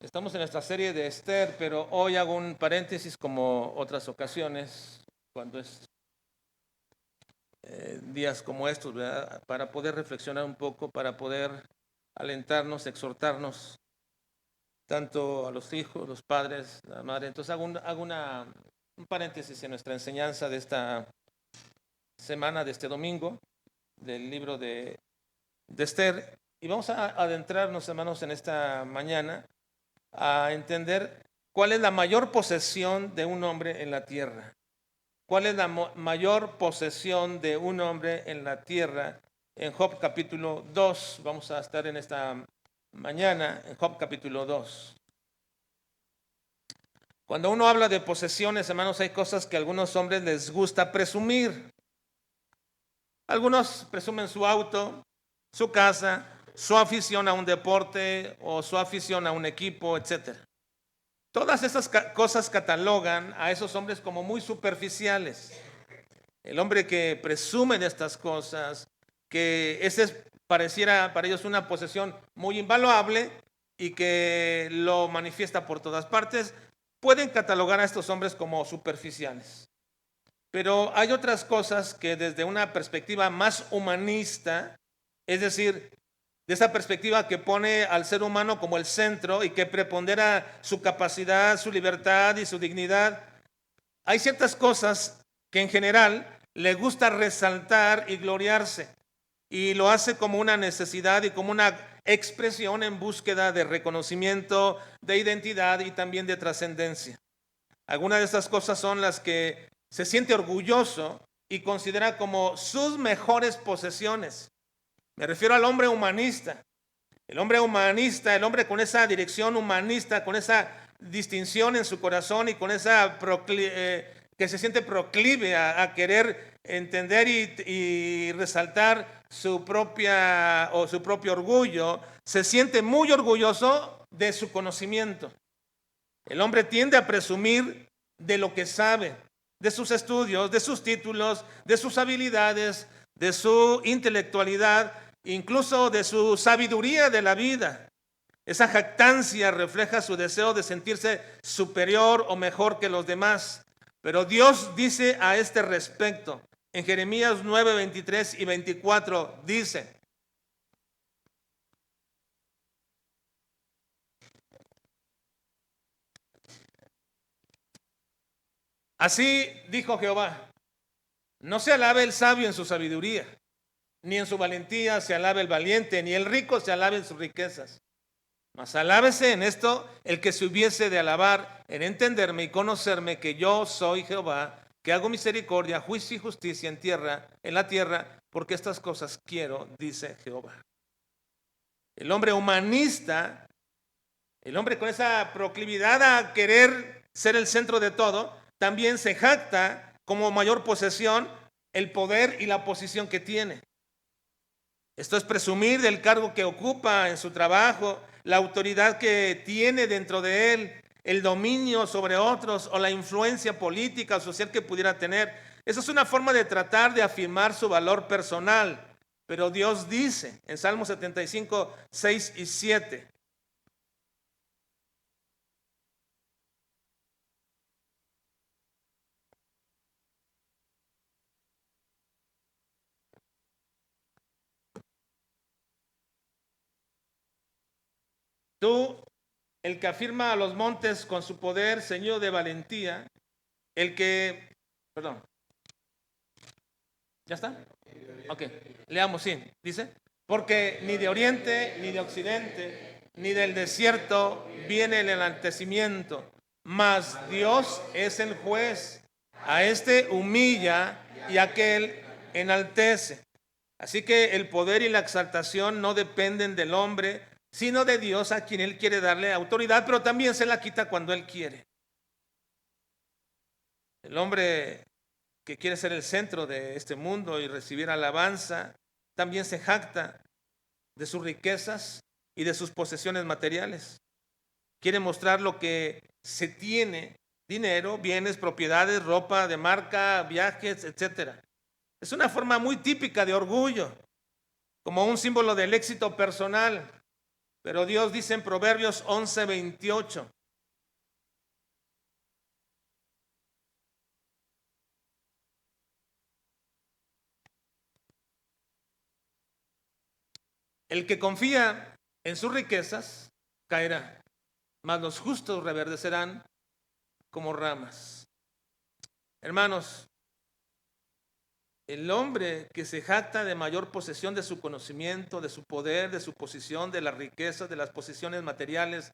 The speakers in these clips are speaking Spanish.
Estamos en nuestra serie de Esther, pero hoy hago un paréntesis como otras ocasiones, cuando es días como estos, ¿verdad? Para poder reflexionar un poco, para poder alentarnos, exhortarnos, tanto a los hijos, los padres, la madre. Entonces hago un paréntesis en nuestra enseñanza de esta semana, de este domingo, del libro de Esther. Y vamos a adentrarnos, hermanos, en esta mañana a entender cuál es la mayor posesión de un hombre en la tierra. ¿Cuál es la mayor posesión de un hombre en la tierra? En Job capítulo 2, vamos a estar en esta mañana, en Job capítulo 2. Cuando uno habla de posesiones, hermanos, hay cosas que a algunos hombres les gusta presumir. Algunos presumen su auto, su casa, su afición a un deporte o su afición a un equipo, etcétera. Todas esas cosas catalogan a esos hombres como muy superficiales. El hombre que presume de estas cosas, que ese pareciera para ellos una posesión muy invaluable y que lo manifiesta por todas partes, pueden catalogar a estos hombres como superficiales. Pero hay otras cosas que desde una perspectiva más humanista, es decir, de esa perspectiva que pone al ser humano como el centro y que prepondera su capacidad, su libertad y su dignidad, hay ciertas cosas que en general le gusta resaltar y gloriarse, y lo hace como una necesidad y como una expresión en búsqueda de reconocimiento, de identidad y también de trascendencia. Algunas de estas cosas son las que se siente orgulloso y considera como sus mejores posesiones. Me refiero al hombre humanista. El hombre humanista, el hombre con esa dirección humanista, con esa distinción en su corazón y con esa que se siente proclive a querer entender y resaltar su propio orgullo, se siente muy orgulloso de su conocimiento. El hombre tiende a presumir de lo que sabe, de sus estudios, de sus títulos, de sus habilidades, de su intelectualidad, incluso de su sabiduría de la vida. Esa jactancia refleja su deseo de sentirse superior o mejor que los demás. Pero Dios dice a este respecto, en Jeremías 9, 23 y 24, dice: así dijo Jehová, no se alabe el sabio en su sabiduría, ni en su valentía se alabe el valiente, ni el rico se alabe en sus riquezas. Mas alábese en esto el que se hubiese de alabar, en entenderme y conocerme que yo soy Jehová, que hago misericordia, juicio y justicia en la tierra, porque estas cosas quiero, dice Jehová. El hombre humanista, el hombre con esa proclividad a querer ser el centro de todo, también se jacta como mayor posesión el poder y la posición que tiene. Esto es presumir del cargo que ocupa en su trabajo, la autoridad que tiene dentro de él, el dominio sobre otros o la influencia política o social que pudiera tener. Esa es una forma de tratar de afirmar su valor personal. Pero Dios dice en Salmo 75, 6 y 7. Tú, el que afirma a los montes con su poder, ceñido de valentía, perdón, ¿ya está? Ok, leamos, sí, dice, porque ni de oriente, ni de occidente, ni del desierto viene el enaltecimiento, mas Dios es el juez, a este humilla y a aquel enaltece. Así que el poder y la exaltación no dependen del hombre, sino de Dios, a quien Él quiere darle autoridad, pero también se la quita cuando Él quiere. El hombre que quiere ser el centro de este mundo y recibir alabanza, también se jacta de sus riquezas y de sus posesiones materiales. Quiere mostrar lo que se tiene: dinero, bienes, propiedades, ropa de marca, viajes, etcétera. Es una forma muy típica de orgullo, como un símbolo del éxito personal. Pero Dios dice en Proverbios 11:28. El que confía en sus riquezas caerá, mas los justos reverdecerán como ramas. Hermanos, el hombre que se jacta de mayor posesión de su conocimiento, de su poder, de su posición, de las riquezas, de las posesiones materiales,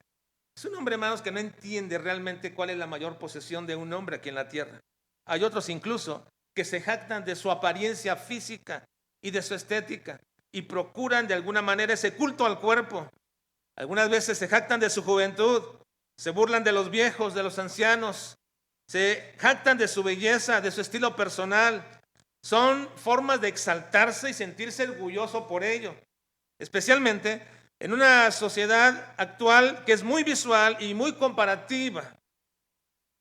es un hombre, hermanos, que no entiende realmente cuál es la mayor posesión de un hombre aquí en la tierra. Hay otros incluso que se jactan de su apariencia física y de su estética y procuran de alguna manera ese culto al cuerpo. Algunas veces se jactan de su juventud, se burlan de los viejos, de los ancianos, se jactan de su belleza, de su estilo personal. Son formas de exaltarse y sentirse orgulloso por ello, especialmente en una sociedad actual que es muy visual y muy comparativa.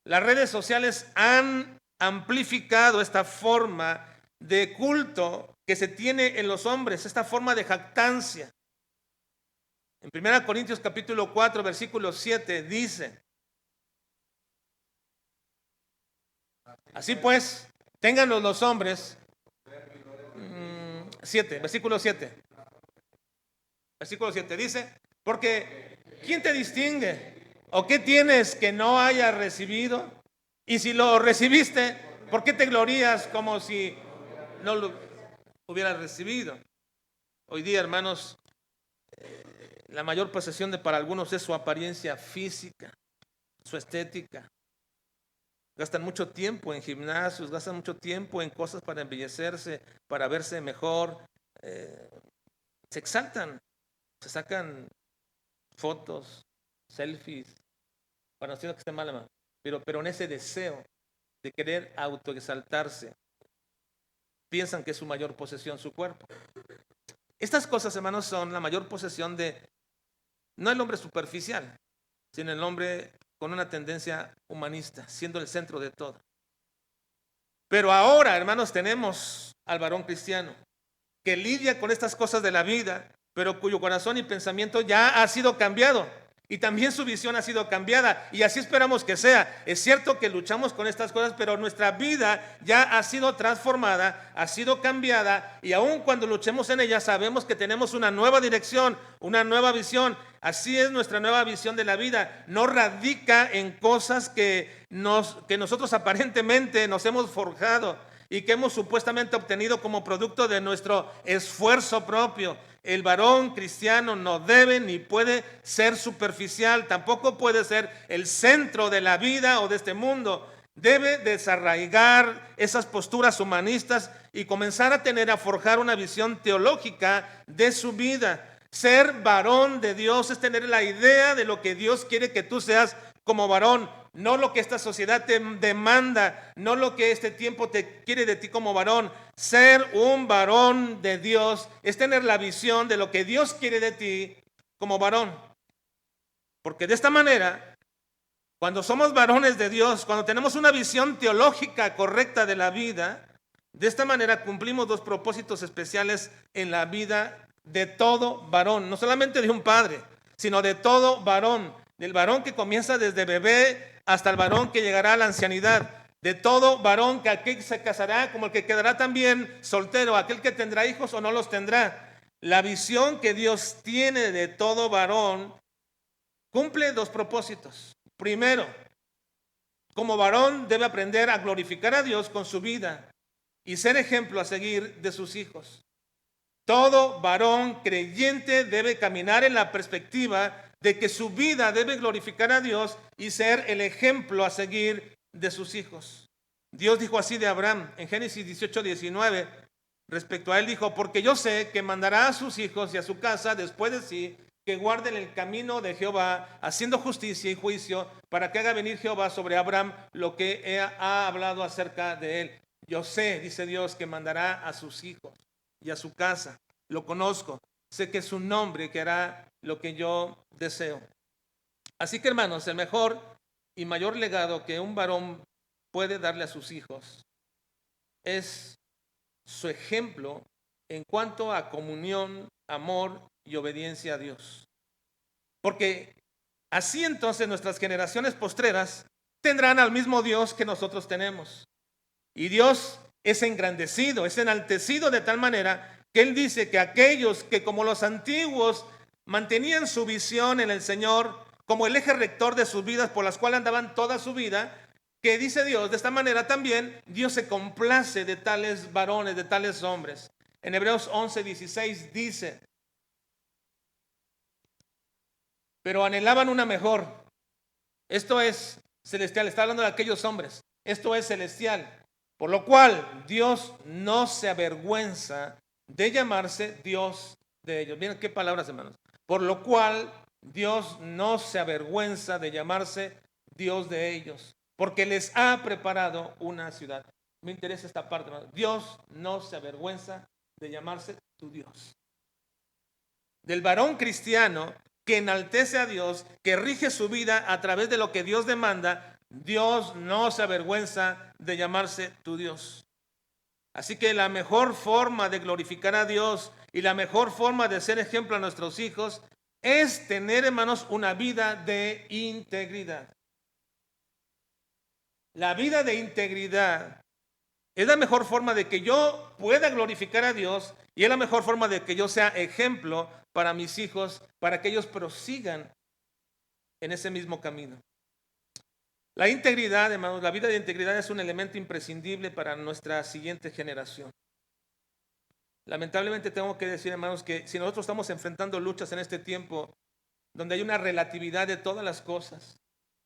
Las redes sociales han amplificado esta forma de culto que se tiene en los hombres, esta forma de jactancia. En 1 Corintios capítulo 4, versículo 7 dice: así pues, ténganlo los hombres, 7, versículo 7. Versículo 7 dice: porque ¿quién te distingue? ¿O qué tienes que no hayas recibido? Y si lo recibiste, ¿por qué te glorías como si no lo hubieras recibido? Hoy día, hermanos, la mayor posesión para algunos es su apariencia física, su estética. Gastan mucho tiempo en gimnasios, gastan mucho tiempo en cosas para embellecerse, para verse mejor. Se exaltan, se sacan fotos, selfies, para no decir que esté mal, hermano, pero en ese deseo de querer autoexaltarse, piensan que es su mayor posesión su cuerpo. Estas cosas, hermanos, son la mayor posesión de, no el hombre superficial, sino el hombre con una tendencia humanista, siendo el centro de todo. Pero ahora, hermanos, tenemos al varón cristiano que lidia con estas cosas de la vida, pero cuyo corazón y pensamiento ya ha sido cambiado y también su visión ha sido cambiada, y así esperamos que sea. Es cierto que luchamos con estas cosas, pero nuestra vida ya ha sido transformada, ha sido cambiada, y aun cuando luchemos en ella sabemos que tenemos una nueva dirección, una nueva visión. Así es nuestra nueva visión de la vida. No radica en cosas que nosotros aparentemente nos hemos forjado y que hemos supuestamente obtenido como producto de nuestro esfuerzo propio. El varón cristiano no debe ni puede ser superficial, tampoco puede ser el centro de la vida o de este mundo. Debe desarraigar esas posturas humanistas y comenzar a forjar una visión teológica de su vida. Ser varón de Dios es tener la idea de lo que Dios quiere que tú seas como varón, no lo que esta sociedad te demanda, no lo que este tiempo te quiere de ti como varón. Ser un varón de Dios es tener la visión de lo que Dios quiere de ti como varón. Porque de esta manera, cuando somos varones de Dios, cuando tenemos una visión teológica correcta de la vida, de esta manera cumplimos dos propósitos especiales en la vida de todo varón, no solamente de un padre, sino de todo varón, del varón que comienza desde bebé hasta el varón que llegará a la ancianidad, de todo varón que aquel se casará como el que quedará también soltero, aquel que tendrá hijos o no los tendrá. La visión que Dios tiene de todo varón cumple dos propósitos. Primero, como varón debe aprender a glorificar a Dios con su vida y ser ejemplo a seguir de sus hijos. Todo varón creyente debe caminar en la perspectiva de que su vida debe glorificar a Dios y ser el ejemplo a seguir de sus hijos. Dios dijo así de Abraham en Génesis 18:19, respecto a él dijo: porque yo sé que mandará a sus hijos y a su casa después de sí, que guarden el camino de Jehová, haciendo justicia y juicio, para que haga venir Jehová sobre Abraham lo que ha hablado acerca de él. Yo sé, dice Dios, que mandará a sus hijos y a su casa. Lo conozco, sé que es un nombre que hará lo que yo deseo. Así que, hermanos, el mejor y mayor legado que un varón puede darle a sus hijos es su ejemplo en cuanto a comunión, amor y obediencia a Dios. porque así entonces nuestras generaciones postreras tendrán al mismo Dios que nosotros tenemos. Y Dios es engrandecido, es enaltecido de tal manera que Él dice que aquellos que como los antiguos mantenían su visión en el Señor como el eje rector de sus vidas por las cuales andaban toda su vida, que dice Dios, de esta manera también Dios se complace de tales varones, de tales hombres. En Hebreos 11:16 dice, pero anhelaban una mejor. Esto es celestial, está hablando de aquellos hombres. Esto es celestial. Por lo cual Dios no se avergüenza de llamarse Dios de ellos. Miren qué palabras, hermanos. Por lo cual Dios no se avergüenza de llamarse Dios de ellos, porque les ha preparado una ciudad. Me interesa esta parte, hermanos. Dios no se avergüenza de llamarse tu Dios. Del varón cristiano que enaltece a Dios, que rige su vida a través de lo que Dios demanda, Dios no se avergüenza de llamarse tu Dios. Así que la mejor forma de glorificar a Dios y la mejor forma de ser ejemplo a nuestros hijos es tener, hermanos, una vida de integridad. La vida de integridad es la mejor forma de que yo pueda glorificar a Dios y es la mejor forma de que yo sea ejemplo para mis hijos, para que ellos prosigan en ese mismo camino. La integridad, hermanos, la vida de integridad es un elemento imprescindible para nuestra siguiente generación. Lamentablemente tengo que decir, hermanos, que si nosotros estamos enfrentando luchas en este tiempo, donde hay una relatividad de todas las cosas,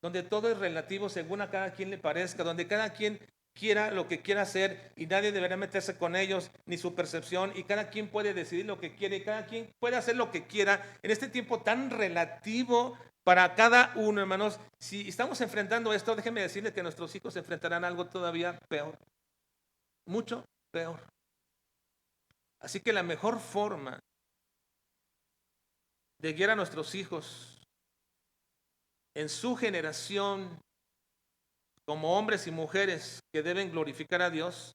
donde todo es relativo según a cada quien le parezca, donde cada quien quiera lo que quiera hacer y nadie deberá meterse con ellos ni su percepción y cada quien puede decidir lo que quiere y cada quien puede hacer lo que quiera en este tiempo tan relativo para cada uno, hermanos. Si estamos enfrentando esto, déjenme decirles que nuestros hijos enfrentarán algo todavía peor, mucho peor. Así que la mejor forma de guiar a nuestros hijos en su generación como hombres y mujeres que deben glorificar a Dios,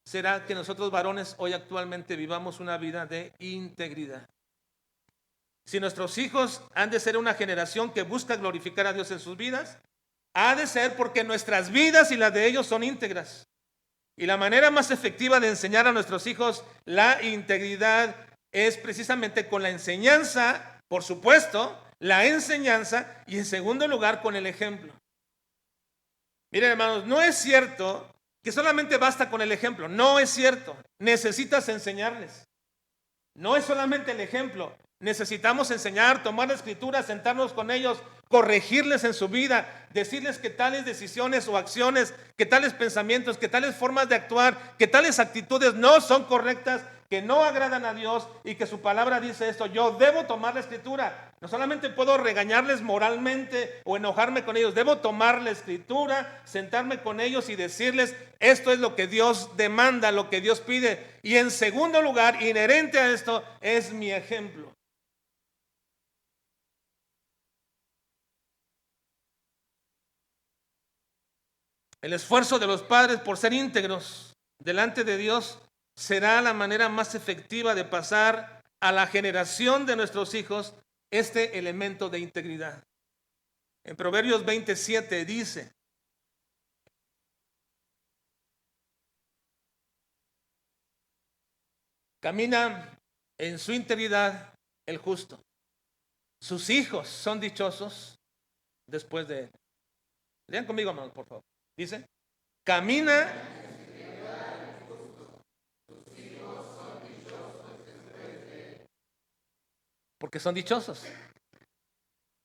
será que nosotros varones hoy actualmente vivamos una vida de integridad. Si nuestros hijos han de ser una generación que busca glorificar a Dios en sus vidas, ha de ser porque nuestras vidas y las de ellos son íntegras. Y la manera más efectiva de enseñar a nuestros hijos la integridad es precisamente con la enseñanza, por supuesto, la enseñanza y en segundo lugar con el ejemplo. Miren, hermanos, no es cierto que solamente basta con el ejemplo. No es cierto. Necesitas enseñarles. No es solamente el ejemplo. Necesitamos enseñar, tomar la escritura, sentarnos con ellos, corregirles en su vida, decirles que tales decisiones o acciones, que tales pensamientos, que tales formas de actuar, que tales actitudes no son correctas, que no agradan a Dios y que su palabra dice esto. Yo debo tomar la escritura. No solamente puedo regañarles moralmente o enojarme con ellos, debo tomar la escritura, sentarme con ellos y decirles esto es lo que Dios demanda, lo que Dios pide. Y en segundo lugar, inherente a esto, es mi ejemplo. El esfuerzo de los padres por ser íntegros delante de Dios será la manera más efectiva de pasar a la generación de nuestros hijos este elemento de integridad. En Proverbios 27 dice: camina en su integridad el justo. Sus hijos son dichosos después de él. Lean conmigo, hermanos, por favor. Dice: camina. Porque son dichosos.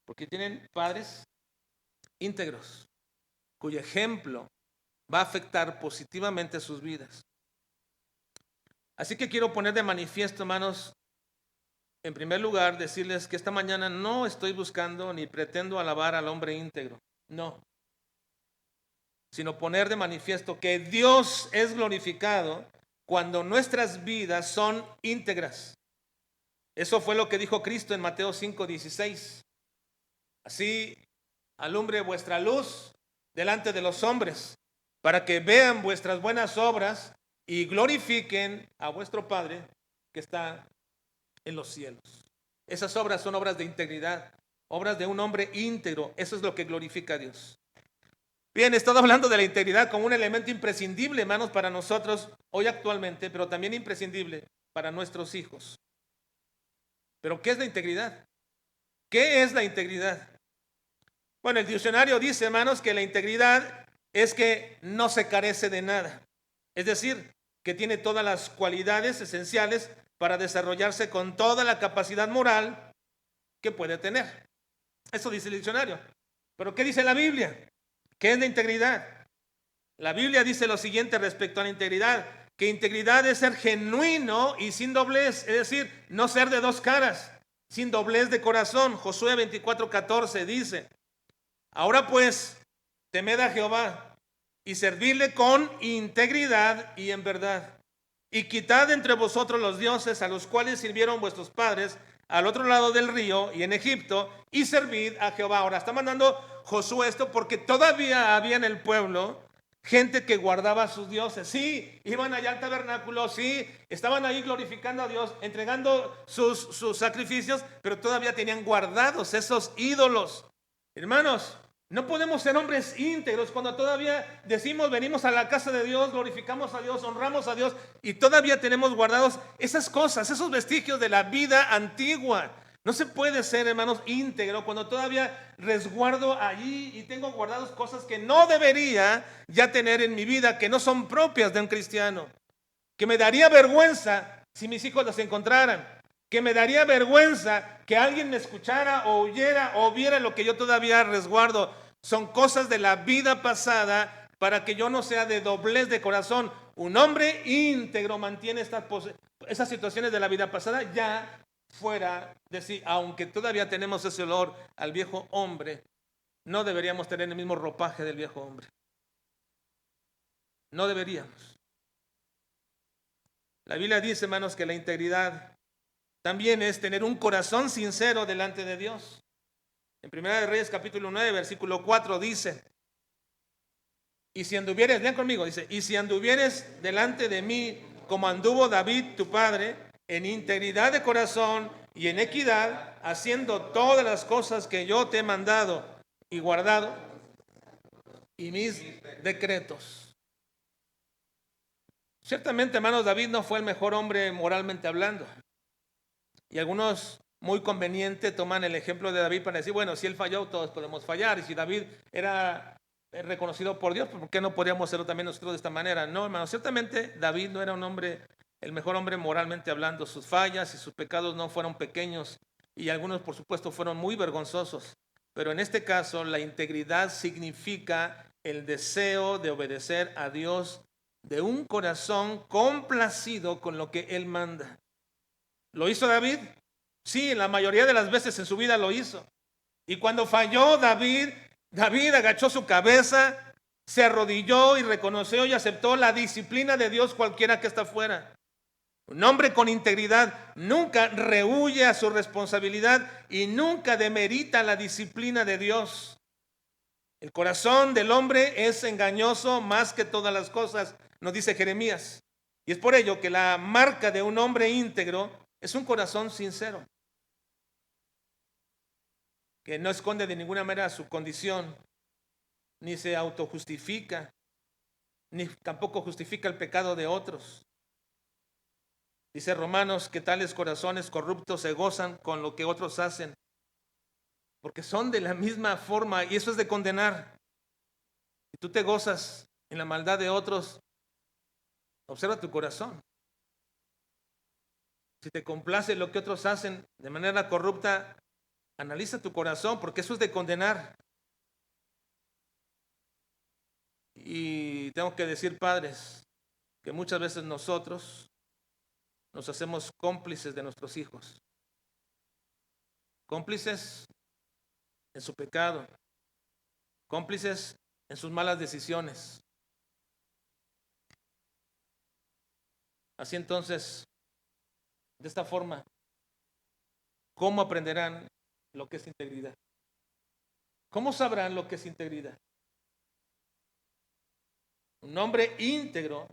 Porque tienen padres íntegros, cuyo ejemplo va a afectar positivamente sus vidas. Así que quiero poner de manifiesto, hermanos, en primer lugar, decirles que esta mañana no estoy buscando ni pretendo alabar al hombre íntegro, no, sino poner de manifiesto que Dios es glorificado cuando nuestras vidas son íntegras. Eso fue lo que dijo Cristo en Mateo 5:16. Así alumbre vuestra luz delante de los hombres, para que vean vuestras buenas obras y glorifiquen a vuestro Padre que está en los cielos. Esas obras son obras de integridad, obras de un hombre íntegro. Eso es lo que glorifica a Dios. Bien, he estado hablando de la integridad como un elemento imprescindible, hermanos, para nosotros hoy actualmente, pero también imprescindible para nuestros hijos. ¿Pero qué es la integridad? ¿Qué es la integridad? Bueno, el diccionario dice, hermanos, que la integridad es que no se carece de nada. Es decir, que tiene todas las cualidades esenciales para desarrollarse con toda la capacidad moral que puede tener. Eso dice el diccionario. ¿Pero qué dice la Biblia? ¿Qué es la integridad? La Biblia dice lo siguiente respecto a la integridad, que integridad es ser genuino y sin doblez, es decir, no ser de dos caras, sin doblez de corazón. Josué 24:14 dice, ahora pues, temed a Jehová y servidle con integridad y en verdad, y quitad entre vosotros los dioses a los cuales sirvieron vuestros padres al otro lado del río y en Egipto, y servid a Jehová. Ahora está mandando Josué esto porque todavía había en el pueblo gente que guardaba a sus dioses. Sí, iban allá al tabernáculo, sí, estaban ahí glorificando a Dios, entregando sus sacrificios, pero todavía tenían guardados esos ídolos. Hermanos, no podemos ser hombres íntegros cuando todavía decimos, venimos a la casa de Dios, glorificamos a Dios, honramos a Dios y todavía tenemos guardados esas cosas, esos vestigios de la vida antigua. No se puede ser, hermanos, íntegro cuando todavía resguardo allí y tengo guardados cosas que no debería ya tener en mi vida, que no son propias de un cristiano, que me daría vergüenza si mis hijos las encontraran, que me daría vergüenza que alguien me escuchara o oyera o viera lo que yo todavía resguardo. Son cosas de la vida pasada para que yo no sea de doblez de corazón. Un hombre íntegro mantiene esas situaciones de la vida pasada ya fuera de sí. Aunque todavía tenemos ese olor al viejo hombre, no deberíamos tener el mismo ropaje del viejo hombre. No deberíamos. La Biblia dice, hermanos, que la integridad también es tener un corazón sincero delante de Dios. En Primera de Reyes capítulo 9, versículo 4 dice, y si anduvieres, vean conmigo, dice, y si anduvieres delante de mí como anduvo David tu padre, en integridad de corazón y en equidad, haciendo todas las cosas que yo te he mandado y guardado, y mis decretos. Ciertamente, hermanos, David no fue el mejor hombre moralmente hablando. Y algunos muy conveniente toman el ejemplo de David para decir, bueno, si él falló, todos podemos fallar. Y si David era reconocido por Dios, ¿por qué no podríamos hacerlo también nosotros de esta manera? No, hermano, ciertamente David no era un hombre, el mejor hombre moralmente hablando. Sus fallas y sus pecados no fueron pequeños y algunos, por supuesto, fueron muy vergonzosos. Pero en este caso, la integridad significa el deseo de obedecer a Dios de un corazón complacido con lo que Él manda. ¿Lo hizo David? Sí, la mayoría de las veces en su vida lo hizo. Y cuando falló David agachó su cabeza, se arrodilló y reconoció y aceptó la disciplina de Dios cualquiera que está fuera. Un hombre con integridad nunca rehúye a su responsabilidad y nunca demerita la disciplina de Dios. El corazón del hombre es engañoso más que todas las cosas, nos dice Jeremías. Y es por ello que la marca de un hombre íntegro es un corazón sincero, que no esconde de ninguna manera su condición, ni se autojustifica, ni tampoco justifica el pecado de otros. Dice Romanos que tales corazones corruptos se gozan con lo que otros hacen, porque son de la misma forma, y eso es de condenar. Si tú te gozas en la maldad de otros, observa tu corazón. Si te complace lo que otros hacen de manera corrupta, analiza tu corazón, porque eso es de condenar. Y tengo que decir, padres, que muchas veces nosotros nos hacemos cómplices de nuestros hijos. Cómplices en su pecado. Cómplices en sus malas decisiones. Así entonces, de esta forma, ¿cómo aprenderán lo que es integridad? ¿Cómo sabrán lo que es integridad? Un hombre íntegro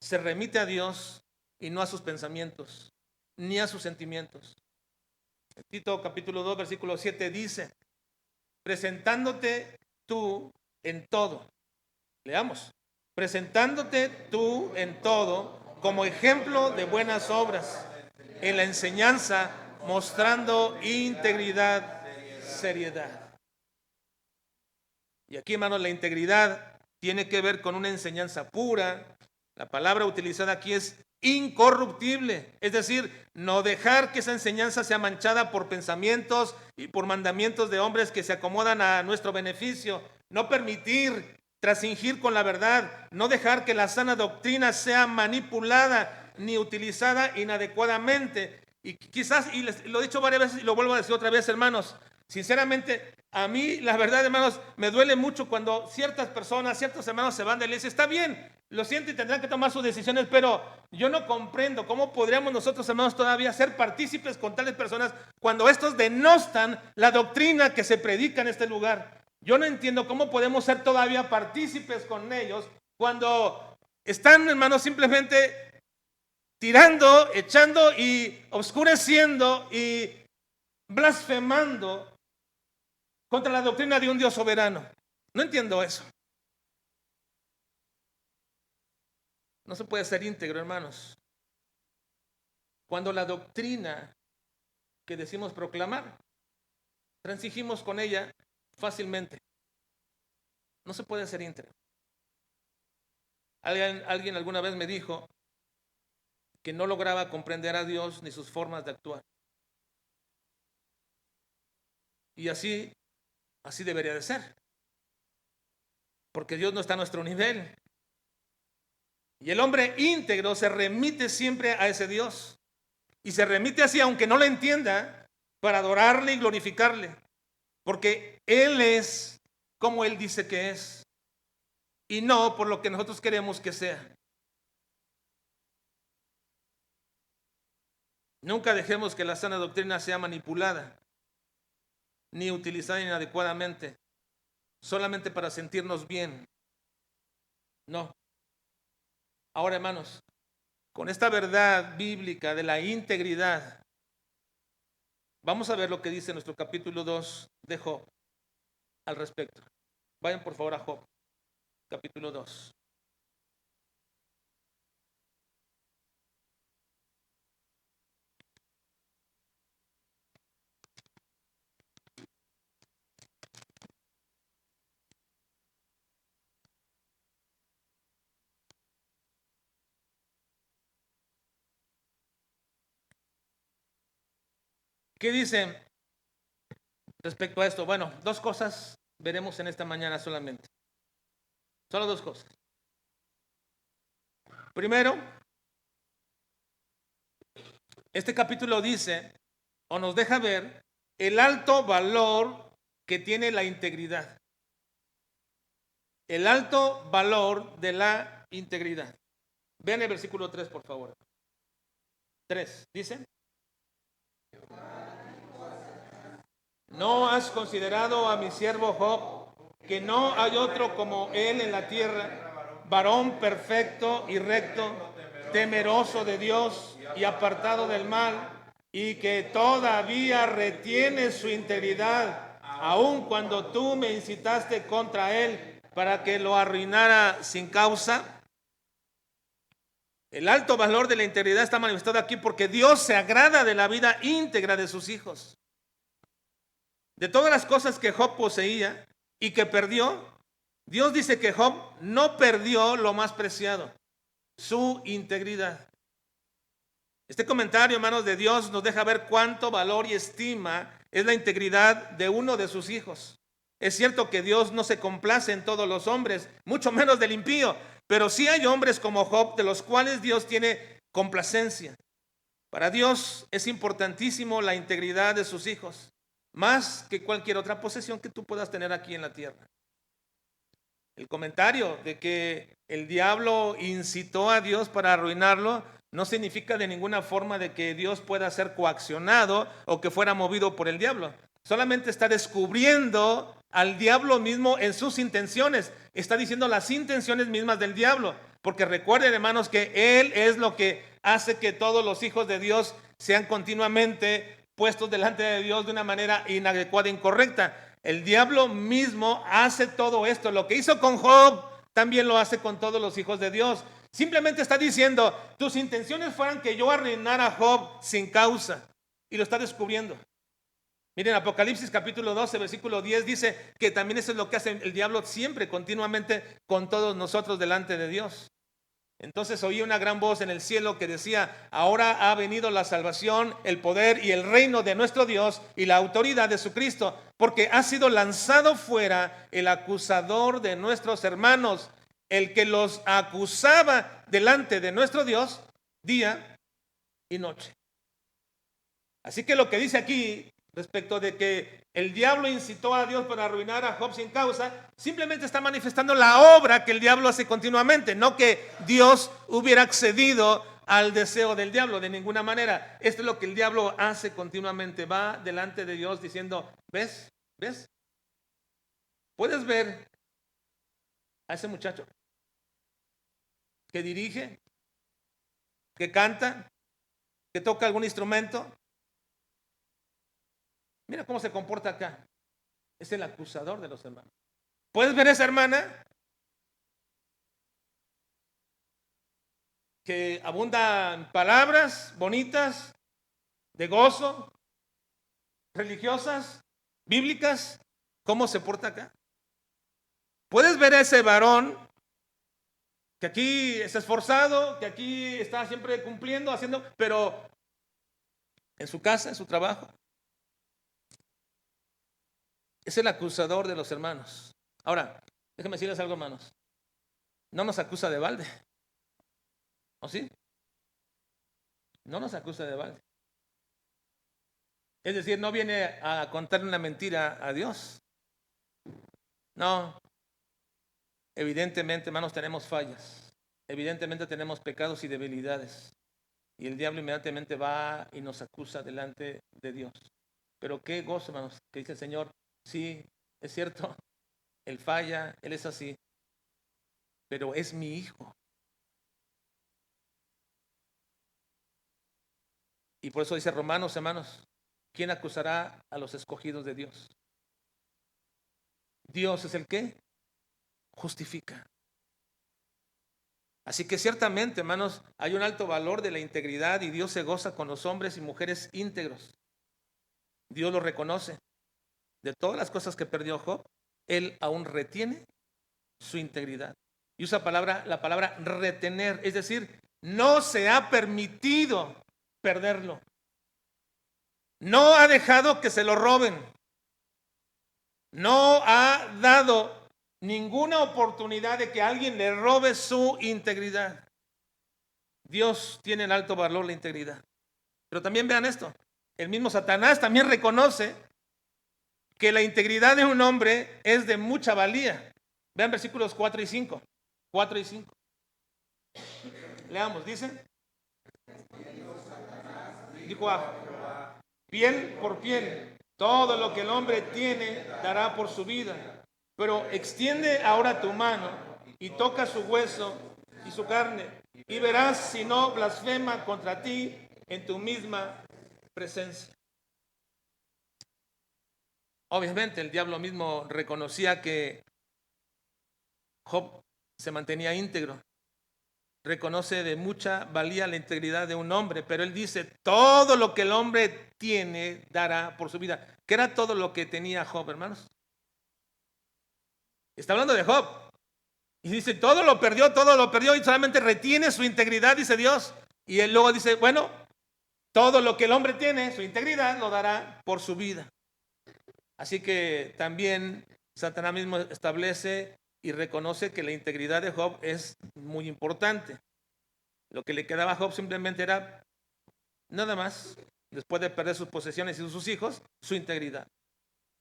se remite a Dios y no a sus pensamientos, ni a sus sentimientos. En Tito capítulo 2, versículo 7 dice, presentándote tú en todo. Leamos. Presentándote tú en todo como ejemplo de buenas obras, en la enseñanza, mostrando integridad, seriedad. Y aquí, hermanos, la integridad tiene que ver con una enseñanza pura. La palabra utilizada aquí es incorruptible, es decir, no dejar que esa enseñanza sea manchada por pensamientos y por mandamientos de hombres que se acomodan a nuestro beneficio, no permitir trasingir con la verdad, no dejar que la sana doctrina sea manipulada ni utilizada inadecuadamente. Y quizás, y lo he dicho varias veces y lo vuelvo a decir otra vez, hermanos, sinceramente, a mí, la verdad, hermanos, me duele mucho cuando ciertas personas, ciertos hermanos se van de la iglesia. Está bien, lo siento y tendrán que tomar sus decisiones, pero yo no comprendo cómo podríamos nosotros, hermanos, todavía ser partícipes con tales personas cuando estos denostan la doctrina que se predica en este lugar. Yo no entiendo cómo podemos ser todavía partícipes con ellos cuando están, hermanos, simplemente tirando, echando y oscureciendo y blasfemando contra la doctrina de un Dios soberano. No entiendo eso. No se puede ser íntegro, hermanos, cuando la doctrina que decimos proclamar, transigimos con ella fácilmente. No se puede ser íntegro. Alguien alguna vez me dijo que no lograba comprender a Dios ni sus formas de actuar. Y así debería de ser. Porque Dios no está a nuestro nivel. Y el hombre íntegro se remite siempre a ese Dios. Y se remite así, aunque no lo entienda, para adorarle y glorificarle. Porque Él es como Él dice que es. Y no por lo que nosotros queremos que sea. Nunca dejemos que la sana doctrina sea manipulada, ni utilizada inadecuadamente, solamente para sentirnos bien. No. Ahora, hermanos, con esta verdad bíblica de la integridad, vamos a ver lo que dice nuestro capítulo 2 de Job al respecto. Vayan por favor a Job, capítulo 2. ¿Qué dice respecto a esto? Bueno, dos cosas veremos en esta mañana solamente. Solo dos cosas. Primero, este capítulo dice o nos deja ver el alto valor que tiene la integridad. El alto valor de la integridad. Vean el versículo 3, por favor. 3, dice: ¿no has considerado a mi siervo Job, que no hay otro como él en la tierra, varón perfecto y recto, temeroso de Dios y apartado del mal, y que todavía retiene su integridad, aun cuando tú me incitaste contra él para que lo arruinara sin causa? El alto valor de la integridad está manifestado aquí porque Dios se agrada de la vida íntegra de sus hijos. De todas las cosas que Job poseía y que perdió, Dios dice que Job no perdió lo más preciado, su integridad. Este comentario, hermanos, de Dios nos deja ver cuánto valor y estima es la integridad de uno de sus hijos. Es cierto que Dios no se complace en todos los hombres, mucho menos del impío, pero sí hay hombres como Job de los cuales Dios tiene complacencia. Para Dios es importantísimo la integridad de sus hijos, más que cualquier otra posesión que tú puedas tener aquí en la tierra. El comentario de que el diablo incitó a Dios para arruinarlo no significa de ninguna forma de que Dios pueda ser coaccionado o que fuera movido por el diablo. Solamente está descubriendo al diablo mismo en sus intenciones. Está diciendo las intenciones mismas del diablo. Porque recuerden, hermanos, que Él es lo que hace que todos los hijos de Dios sean continuamente puestos delante de Dios de una manera inadecuada e incorrecta. El diablo mismo hace todo esto. Lo que hizo con Job, también lo hace con todos los hijos de Dios. Simplemente está diciendo, tus intenciones fueran que yo arruinara a Job sin causa. Y lo está descubriendo. Miren, Apocalipsis capítulo 12, versículo 10 dice que también eso es lo que hace el diablo siempre, continuamente, con todos nosotros delante de Dios. Entonces oí una gran voz en el cielo que decía, ahora ha venido la salvación, el poder y el reino de nuestro Dios y la autoridad de su Cristo, porque ha sido lanzado fuera el acusador de nuestros hermanos, el que los acusaba delante de nuestro Dios día y noche. Así que lo que dice aquí respecto de que el diablo incitó a Dios para arruinar a Job sin causa, simplemente está manifestando la obra que el diablo hace continuamente, no que Dios hubiera accedido al deseo del diablo de ninguna manera. Esto es lo que el diablo hace continuamente, va delante de Dios diciendo, ¿ves? ¿Ves? ¿Puedes ver a ese muchacho que dirige, que canta, que toca algún instrumento? Mira cómo se comporta acá. Es el acusador de los hermanos. ¿Puedes ver a esa hermana que abunda en palabras bonitas, de gozo, religiosas, bíblicas? ¿Cómo se porta acá? ¿Puedes ver a ese varón que aquí es esforzado, que aquí está siempre cumpliendo, haciendo, pero en su casa, en su trabajo? Es el acusador de los hermanos. Ahora, déjenme decirles algo, hermanos. No nos acusa de balde. ¿O sí? No nos acusa de balde. Es decir, no viene a contarle una mentira a Dios. No. Evidentemente, hermanos, tenemos fallas. Evidentemente tenemos pecados y debilidades. Y el diablo inmediatamente va y nos acusa delante de Dios. Pero qué gozo, hermanos, que dice el Señor, sí, es cierto, Él falla, Él es así, pero es mi hijo. Y por eso dice Romanos, hermanos, ¿quién acusará a los escogidos de Dios? Dios es el que justifica. Así que ciertamente, hermanos, hay un alto valor de la integridad y Dios se goza con los hombres y mujeres íntegros. Dios lo reconoce. De todas las cosas que perdió Job, él aún retiene su integridad. Y usa la palabra retener, es decir, no se ha permitido perderlo. No ha dejado que se lo roben. No ha dado ninguna oportunidad de que alguien le robe su integridad. Dios tiene en alto valor la integridad. Pero también vean esto, el mismo Satanás también reconoce que la integridad de un hombre es de mucha valía. Vean versículos 4 y 5. 4 y 5. Leamos, dice. Dijo piel por piel, todo lo que el hombre tiene dará por su vida. Pero extiende ahora tu mano y toca su hueso y su carne, y verás si no blasfema contra ti en tu misma presencia. Obviamente el diablo mismo reconocía que Job se mantenía íntegro. Reconoce de mucha valía la integridad de un hombre, pero él dice, todo lo que el hombre tiene dará por su vida. ¿Qué era todo lo que tenía Job, hermanos? Está hablando de Job. Y dice, todo lo perdió y solamente retiene su integridad, dice Dios. Y él luego dice, bueno, todo lo que el hombre tiene, su integridad, lo dará por su vida. Así que también Satanás mismo establece y reconoce que la integridad de Job es muy importante. Lo que le quedaba a Job simplemente era nada más, después de perder sus posesiones y sus hijos, su integridad.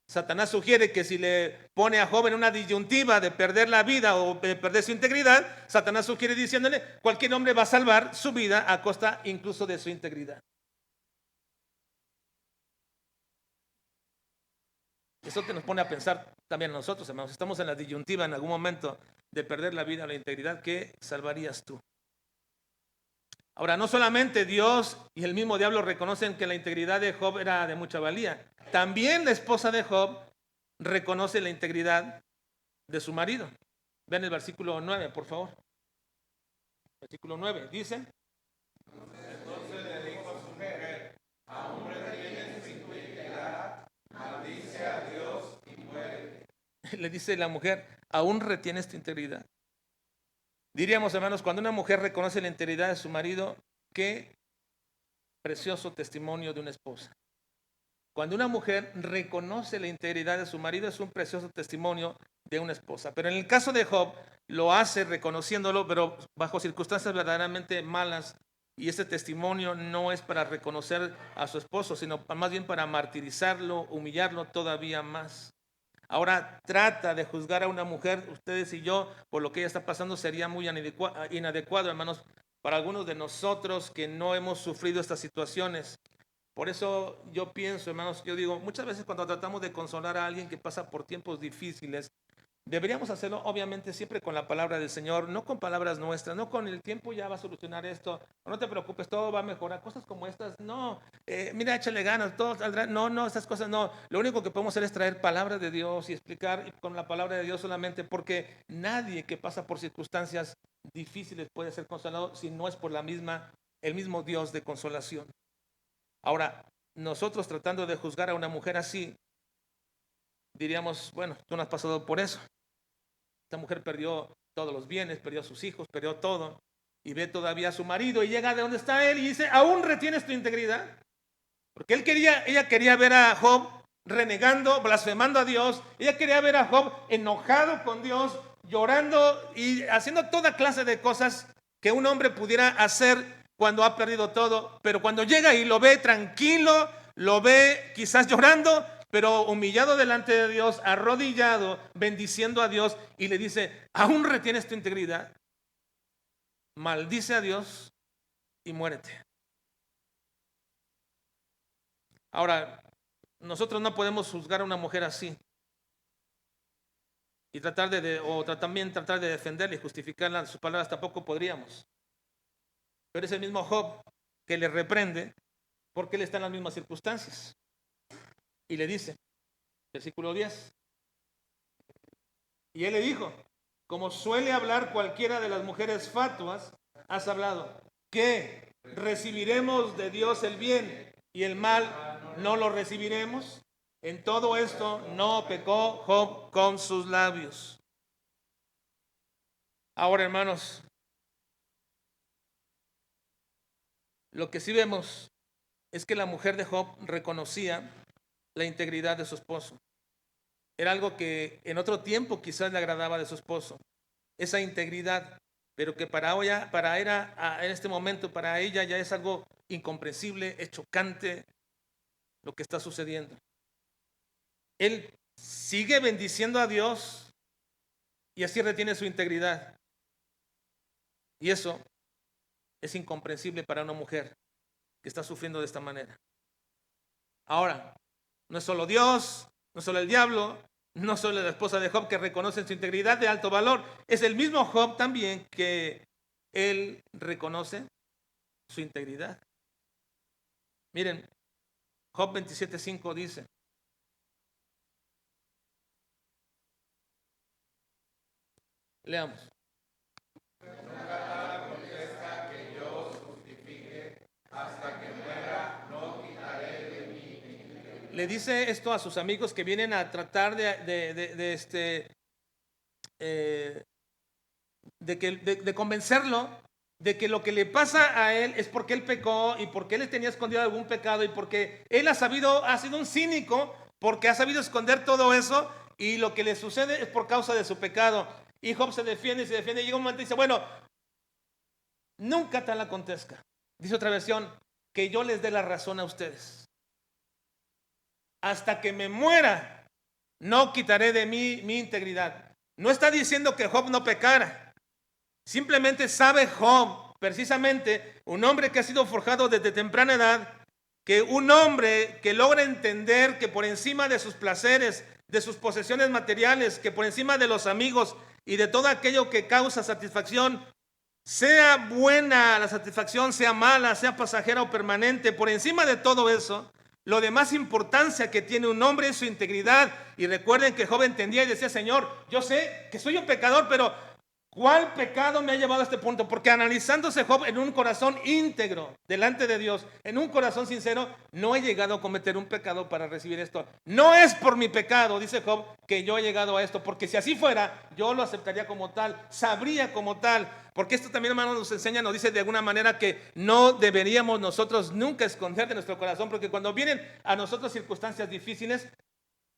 Satanás sugiere que si le pone a Job en una disyuntiva de perder la vida o de perder su integridad, Satanás sugiere diciéndole, cualquier hombre va a salvar su vida a costa incluso de su integridad. Eso te nos pone a pensar también a nosotros, hermanos. Estamos en la disyuntiva en algún momento de perder la vida o la integridad. ¿Qué salvarías tú? Ahora, no solamente Dios y el mismo diablo reconocen que la integridad de Job era de mucha valía. También la esposa de Job reconoce la integridad de su marido. Vean el versículo 9, por favor. Versículo 9, dice: entonces le dijo a su mujer, aún retienes tu integridad, maldice a Dios y muérete. Le dice la mujer, aún retienes tu integridad. Diríamos, hermanos, cuando una mujer reconoce la integridad de su marido, qué precioso testimonio de una esposa. Cuando una mujer reconoce la integridad de su marido, es un precioso testimonio de una esposa. Pero en el caso de Job, lo hace reconociéndolo, pero bajo circunstancias verdaderamente malas. Y ese testimonio no es para reconocer a su esposo, sino más bien para martirizarlo, humillarlo todavía más. Ahora trata de juzgar a una mujer, ustedes y yo, por lo que ella está pasando, sería muy inadecuado, hermanos, para algunos de nosotros que no hemos sufrido estas situaciones. Por eso yo pienso, hermanos, yo digo, muchas veces cuando tratamos de consolar a alguien que pasa por tiempos difíciles, deberíamos hacerlo obviamente siempre con la palabra del Señor, no con palabras nuestras, no con el tiempo ya va a solucionar esto, no te preocupes, todo va a mejorar, cosas como estas, no, mira, échale ganas, todo saldrá, no, esas cosas no, lo único que podemos hacer es traer palabra de Dios y explicar con la palabra de Dios solamente, porque nadie que pasa por circunstancias difíciles puede ser consolado si no es por el mismo Dios de consolación. Ahora, nosotros tratando de juzgar a una mujer así, diríamos, bueno, tú no has pasado por eso. Esta mujer perdió todos los bienes, perdió a sus hijos, perdió todo, y ve todavía a su marido y llega de donde está él y dice, ¿aún retienes tu integridad? Porque ella quería ver a Job renegando, blasfemando a Dios, ella quería ver a Job enojado con Dios, llorando y haciendo toda clase de cosas que un hombre pudiera hacer cuando ha perdido todo, pero cuando llega y lo ve tranquilo, lo ve quizás llorando, pero humillado delante de Dios, arrodillado, bendiciendo a Dios, y le dice, ¿aún retienes tu integridad? Maldice a Dios y muérete. Ahora, nosotros no podemos juzgar a una mujer así y también tratar de defenderla y justificarla en sus palabras, tampoco podríamos. Pero es el mismo Job que le reprende porque él está en las mismas circunstancias. Y le dice, versículo 10, y él le dijo, como suele hablar cualquiera de las mujeres fatuas, has hablado, ¿qué? ¿Recibiremos de Dios el bien y el mal no lo recibiremos? En todo esto no pecó Job con sus labios. Ahora, hermanos, lo que sí vemos es que la mujer de Job reconocía la integridad de su esposo. Era algo que en otro tiempo quizás le agradaba de su esposo, esa integridad, pero que en este momento, para ella ya es algo incomprensible, es chocante lo que está sucediendo. Él sigue bendiciendo a Dios y así retiene su integridad. Y eso es incomprensible para una mujer que está sufriendo de esta manera. Ahora, no es solo Dios, no es solo el diablo, no solo la esposa de Job que reconoce su integridad de alto valor, es el mismo Job también que él reconoce su integridad. Miren, Job 27:5 dice, leamos. Le dice esto a sus amigos que vienen a tratar de convencerlo de que lo que le pasa a él es porque él pecó y porque él tenía escondido algún pecado y porque él ha sido un cínico porque ha sabido esconder todo eso y lo que le sucede es por causa de su pecado. Y Job se defiende y llega un momento y dice, bueno, nunca tal acontezca. Dice otra versión, que yo les dé la razón a ustedes. Hasta que me muera, no quitaré de mí mi integridad. No está diciendo que Job no pecara. Simplemente sabe Job, precisamente un hombre que ha sido forjado desde temprana edad, que un hombre que logra entender que por encima de sus placeres, de sus posesiones materiales, que por encima de los amigos y de todo aquello que causa satisfacción, sea buena la satisfacción, sea mala, sea pasajera o permanente, por encima de todo eso, lo de más importancia que tiene un hombre es su integridad. Y recuerden que Job entendía y decía, Señor, yo sé que soy un pecador, pero ¿cuál pecado me ha llevado a este punto? Porque analizándose Job en un corazón íntegro delante de Dios, en un corazón sincero, no he llegado a cometer un pecado para recibir esto. No es por mi pecado, dice Job, que yo he llegado a esto, porque si así fuera, yo lo aceptaría como tal, sabría como tal. Porque esto también, hermanos, nos enseña, nos dice de alguna manera que no deberíamos nosotros nunca esconder de nuestro corazón, porque cuando vienen a nosotros circunstancias difíciles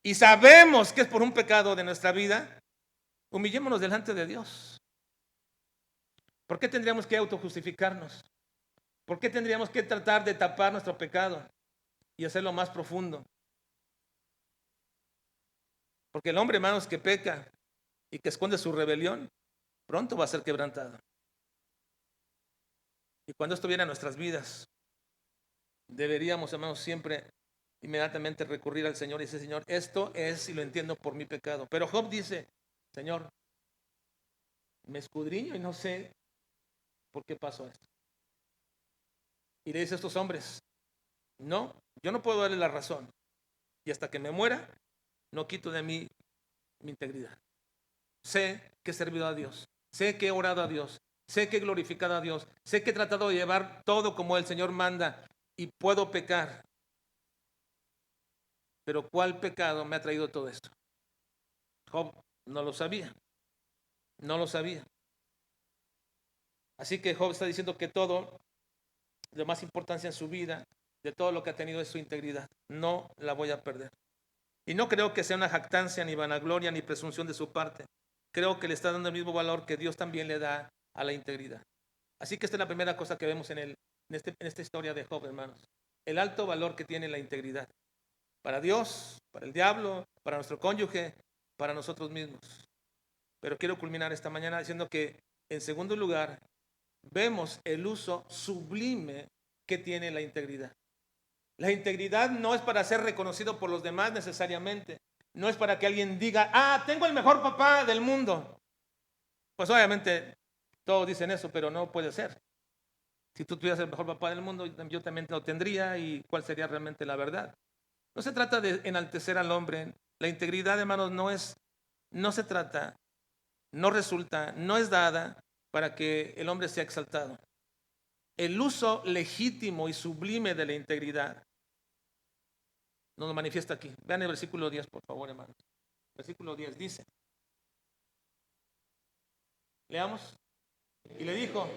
y sabemos que es por un pecado de nuestra vida, humillémonos delante de Dios. ¿Por qué tendríamos que autojustificarnos? ¿Por qué tendríamos que tratar de tapar nuestro pecado y hacerlo más profundo? Porque el hombre, hermanos, que peca y que esconde su rebelión, pronto va a ser quebrantado. Y cuando esto viene a nuestras vidas, deberíamos, hermanos, siempre inmediatamente recurrir al Señor y decir, Señor, esto es y lo entiendo por mi pecado. Pero Job dice, Señor, me escudriño y no sé por qué pasó esto. Y le dice a estos hombres, no, yo no puedo darle la razón. Y hasta que me muera, no quito de mí mi integridad. Sé que he servido a Dios, sé que he orado a Dios, sé que he glorificado a Dios, sé que he tratado de llevar todo como el Señor manda y puedo pecar. Pero ¿cuál pecado me ha traído todo esto? Job no lo sabía, no lo sabía. Así que Job está diciendo que todo, de más importancia en su vida, de todo lo que ha tenido es su integridad. No la voy a perder. Y no creo que sea una jactancia, ni vanagloria, ni presunción de su parte. Creo que le está dando el mismo valor que Dios también le da a la integridad. Así que esta es la primera cosa que vemos en esta historia de Job, hermanos. El alto valor que tiene la integridad. Para Dios, para el diablo, para nuestro cónyuge, para nosotros mismos. Pero quiero culminar esta mañana diciendo que, en segundo lugar, vemos el uso sublime que tiene la integridad. La integridad no es para ser reconocido por los demás necesariamente. No es para que alguien diga, tengo el mejor papá del mundo. Pues obviamente todos dicen eso, pero no puede ser. Si tú tuvieras el mejor papá del mundo, yo también lo tendría, y cuál sería realmente la verdad. No se trata de enaltecer al hombre. La integridad, hermanos, no se trata, no resulta, no es dada para que el hombre sea exaltado. El uso legítimo y sublime de la integridad nos lo manifiesta aquí. Vean el versículo 10, por favor, hermanos. Versículo 10 dice, leamos. Y le dijo,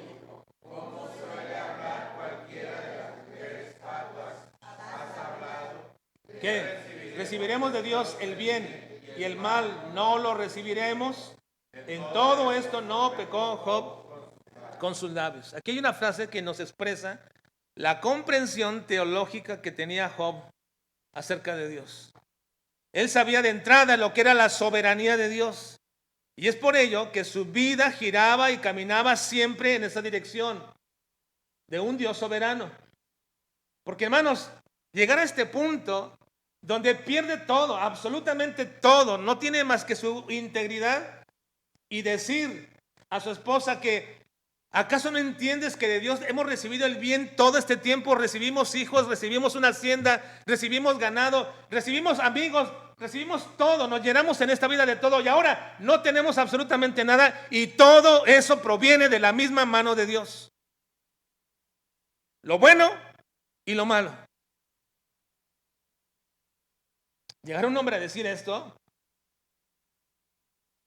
¿cómo suele hablar cualquiera de las mujeres fatuas? ¿Has hablado? ¿Qué? ¿Recibiremos de Dios el bien y el mal no lo recibiremos? En todo esto no pecó Job con sus labios. Aquí hay una frase que nos expresa la comprensión teológica que tenía Job acerca de Dios. Él sabía de entrada lo que era la soberanía de Dios. Y es por ello que su vida giraba y caminaba siempre en esa dirección de un Dios soberano. Porque, hermanos, llegar a este punto donde pierde todo, absolutamente todo, no tiene más que su integridad, y decir a su esposa que ¿acaso no entiendes que de Dios hemos recibido el bien todo este tiempo? Recibimos hijos, recibimos una hacienda, recibimos ganado, recibimos amigos, recibimos todo, nos llenamos en esta vida de todo, y ahora no tenemos absolutamente nada, y todo eso proviene de la misma mano de Dios. Lo bueno y lo malo. Llegar a un hombre a decir esto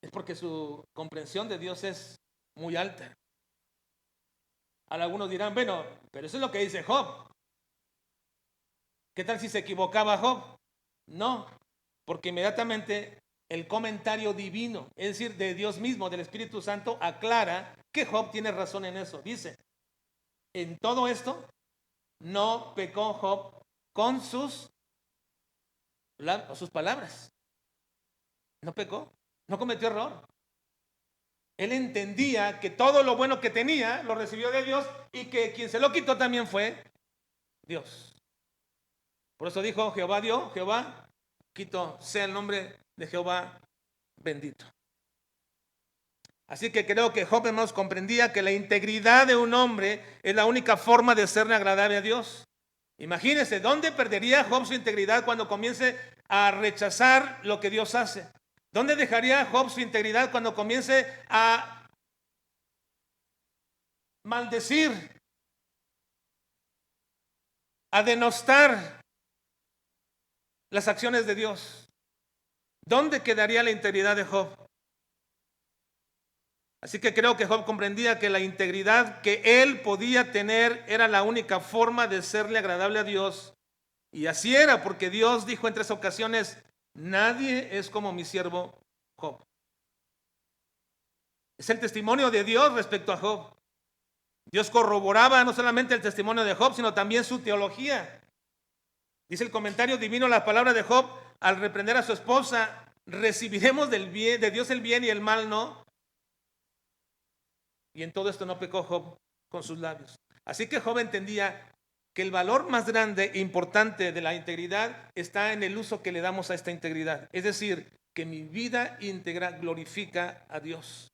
es porque su comprensión de Dios es muy alta. Algunos dirán, bueno, pero eso es lo que dice Job. ¿Qué tal si se equivocaba Job? No, porque inmediatamente el comentario divino, es decir, de Dios mismo, del Espíritu Santo, aclara que Job tiene razón en eso. Dice, en todo esto no pecó Job con sus palabras. No pecó, no cometió error. Él entendía que todo lo bueno que tenía lo recibió de Dios, y que quien se lo quitó también fue Dios. Por eso dijo, Jehová dio, Jehová quitó, sea el nombre de Jehová bendito. Así que creo que Job, hermanos, comprendía que la integridad de un hombre es la única forma de serle agradable a Dios. Imagínense, ¿dónde perdería Job su integridad cuando comience a rechazar lo que Dios hace? ¿Dónde dejaría Job su integridad cuando comience a maldecir, a denostar las acciones de Dios? ¿Dónde quedaría la integridad de Job? Así que creo que Job comprendía que la integridad que él podía tener era la única forma de serle agradable a Dios. Y así era, porque Dios dijo en 3 ocasiones: nadie es como mi siervo Job. Es el testimonio de Dios respecto a Job. Dios corroboraba no solamente el testimonio de Job, sino también su teología. Dice el comentario divino, la palabra de Job, al reprender a su esposa: recibiremos del bien, de Dios el bien y el mal no. Y en todo esto no pecó Job con sus labios. Así que Job entendía que el valor más grande e importante de la integridad está en el uso que le damos a esta integridad. Es decir, que mi vida íntegra glorifica a Dios.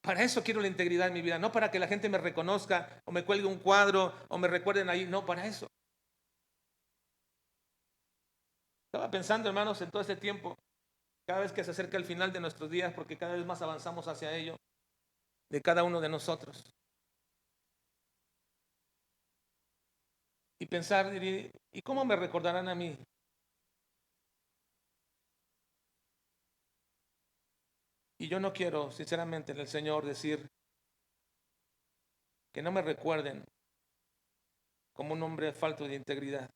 Para eso quiero la integridad en mi vida, no para que la gente me reconozca o me cuelgue un cuadro o me recuerden ahí, no, para eso. Estaba pensando, hermanos, en todo este tiempo, cada vez que se acerca el final de nuestros días, porque cada vez más avanzamos hacia ello, de cada uno de nosotros. Y pensar, ¿y cómo me recordarán a mí? Y yo no quiero, sinceramente, en el Señor decir que no me recuerden como un hombre falto de integridad.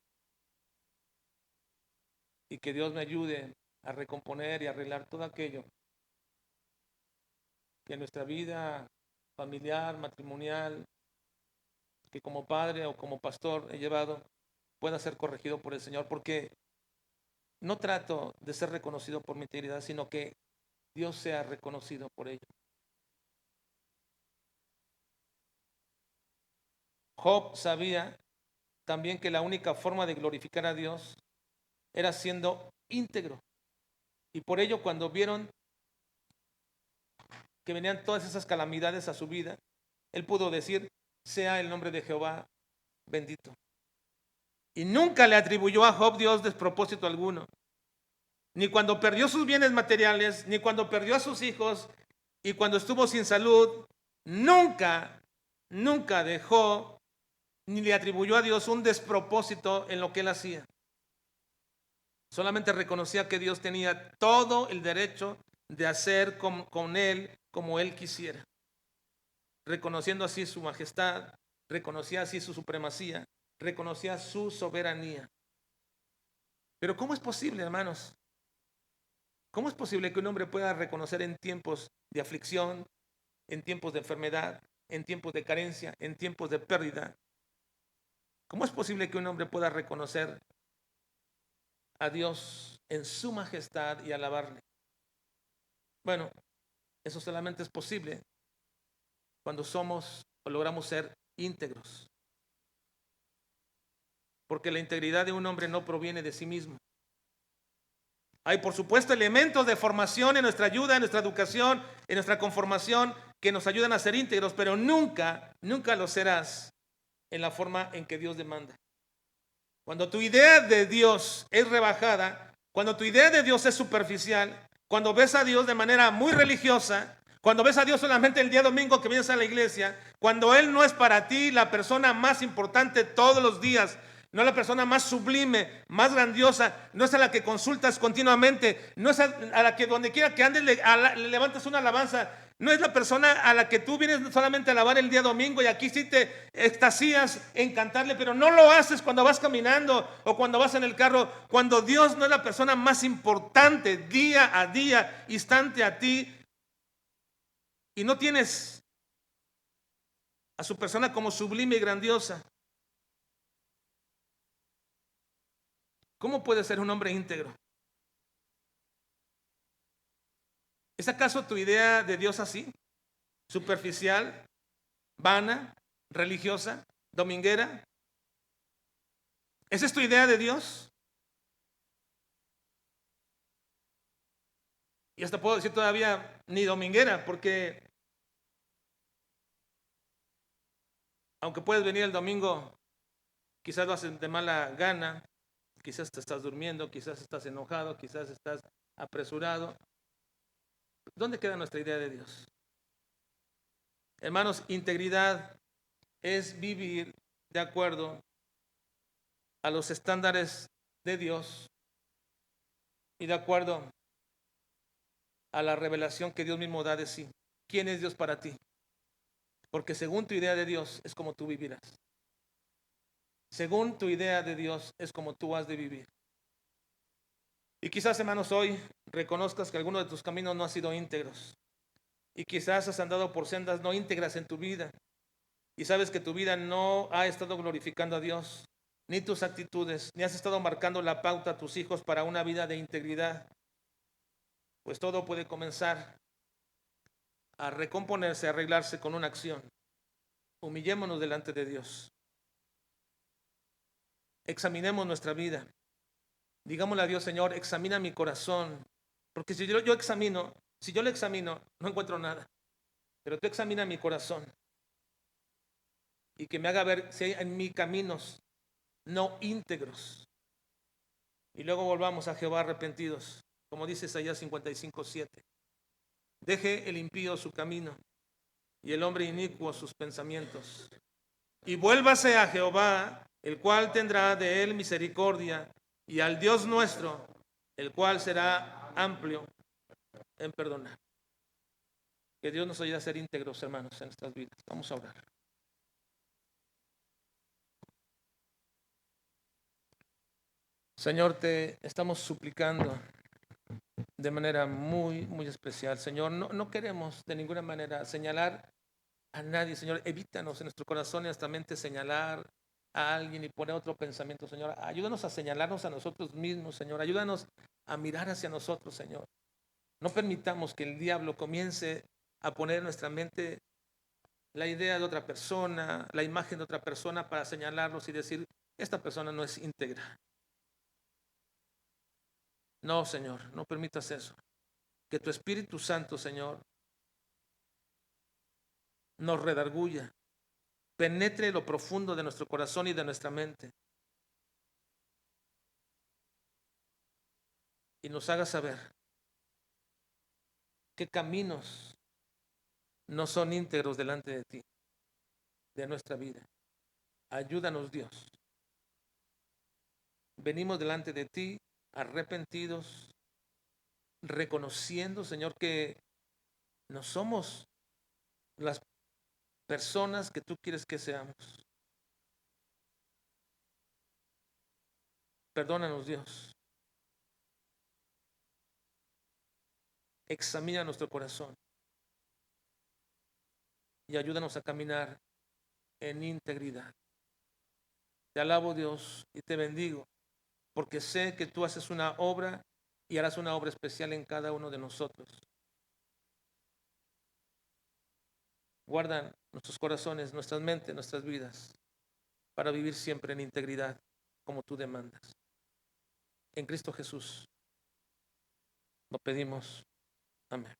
Y que Dios me ayude a recomponer y arreglar todo aquello que en nuestra vida familiar, matrimonial, que como padre o como pastor he llevado, pueda ser corregido por el Señor. Porque no trato de ser reconocido por mi integridad, sino que Dios sea reconocido por ello. Job sabía también que la única forma de glorificar a Dios era siendo íntegro. Y por ello, cuando vieron que venían todas esas calamidades a su vida, él pudo decir: sea el nombre de Jehová bendito. Y nunca le atribuyó a Job Dios despropósito alguno. Ni cuando perdió sus bienes materiales, ni cuando perdió a sus hijos, y cuando estuvo sin salud, nunca dejó ni le atribuyó a Dios un despropósito en lo que él hacía. Solamente reconocía que Dios tenía todo el derecho de hacer con él como él quisiera, reconociendo así su majestad, reconocía así su supremacía, reconocía su soberanía. Pero ¿cómo es posible, hermanos? ¿Cómo es posible que un hombre pueda reconocer en tiempos de aflicción, en tiempos de enfermedad, en tiempos de carencia, en tiempos de pérdida? ¿Cómo es posible que un hombre pueda reconocer a Dios en su majestad y alabarle? Bueno, eso solamente es posible cuando somos o logramos ser íntegros. Porque la integridad de un hombre no proviene de sí mismo. Hay, por supuesto, elementos de formación en nuestra ayuda, en nuestra educación, en nuestra conformación, que nos ayudan a ser íntegros, pero nunca lo serás en la forma en que Dios demanda. Cuando tu idea de Dios es rebajada, cuando tu idea de Dios es superficial, cuando ves a Dios de manera muy religiosa, cuando ves a Dios solamente el día domingo que vienes a la iglesia, cuando Él no es para ti la persona más importante todos los días, no es la persona más sublime, más grandiosa, no es a la que consultas continuamente, no es a la que donde quiera que andes le levantas una alabanza, no es la persona a la que tú vienes solamente a alabar el día domingo y aquí sí te extasías en cantarle, pero no lo haces cuando vas caminando o cuando vas en el carro, cuando Dios no es la persona más importante día a día, instante a ti, y no tienes a su persona como sublime y grandiosa. ¿Cómo puede ser un hombre íntegro? ¿Es acaso tu idea de Dios así? ¿Superficial, vana, religiosa, dominguera? ¿Esa es tu idea de Dios? Y hasta puedo decir todavía ni dominguera, porque Aunque puedes venir el domingo, quizás lo haces de mala gana, quizás te estás durmiendo, quizás estás enojado, quizás estás apresurado. ¿Dónde queda nuestra idea de Dios? Hermanos, integridad es vivir de acuerdo a los estándares de Dios y de acuerdo a la revelación que Dios mismo da de sí. ¿Quién es Dios para ti? Porque según tu idea de Dios es como tú vivirás. Según tu idea de Dios es como tú has de vivir. Y quizás, hermanos, hoy reconozcas que alguno de tus caminos no ha sido íntegros. Y quizás has andado por sendas no íntegras en tu vida. Y sabes que tu vida no ha estado glorificando a Dios, ni tus actitudes, ni has estado marcando la pauta a tus hijos para una vida de integridad. Pues todo puede comenzar a recomponerse, a arreglarse con una acción. Humillémonos delante de Dios. Examinemos nuestra vida. Digámosle a Dios, Señor, examina mi corazón. Porque si yo examino, si yo lo examino, no encuentro nada. Pero tú examina mi corazón y que me haga ver si hay en mí caminos no íntegros. Y luego volvamos a Jehová arrepentidos, como dice Isaías 55:7. Deje el impío su camino y el hombre inicuo sus pensamientos. Y vuélvase a Jehová, el cual tendrá de él misericordia, y al Dios nuestro, el cual será amplio en perdonar. Que Dios nos ayude a ser íntegros, hermanos, en nuestras vidas. Vamos a orar. Señor, te estamos suplicando de manera muy, muy especial. Señor, no queremos de ninguna manera señalar a nadie. Señor, evítanos en nuestro corazón y en nuestra mente señalar a alguien y poner otro pensamiento. Señor, ayúdanos a señalarnos a nosotros mismos. Señor, ayúdanos a mirar hacia nosotros. Señor, no permitamos que el diablo comience a poner en nuestra mente la idea de otra persona, la imagen de otra persona para señalarlos y decir, esta persona no es íntegra. No, Señor, no permitas eso. Que tu Espíritu Santo, Señor, nos redarguya, penetre lo profundo de nuestro corazón y de nuestra mente y nos haga saber qué caminos no son íntegros delante de ti, de nuestra vida. Ayúdanos, Dios. Venimos delante de ti arrepentidos, reconociendo, Señor, que no somos las personas que tú quieres que seamos. Perdónanos, Dios. Examina nuestro corazón y ayúdanos a caminar en integridad. Te alabo, Dios, y te bendigo, porque sé que tú haces una obra y harás una obra especial en cada uno de nosotros. Guarda nuestros corazones, nuestras mentes, nuestras vidas, para vivir siempre en integridad, como tú demandas. En Cristo Jesús lo pedimos. Amén.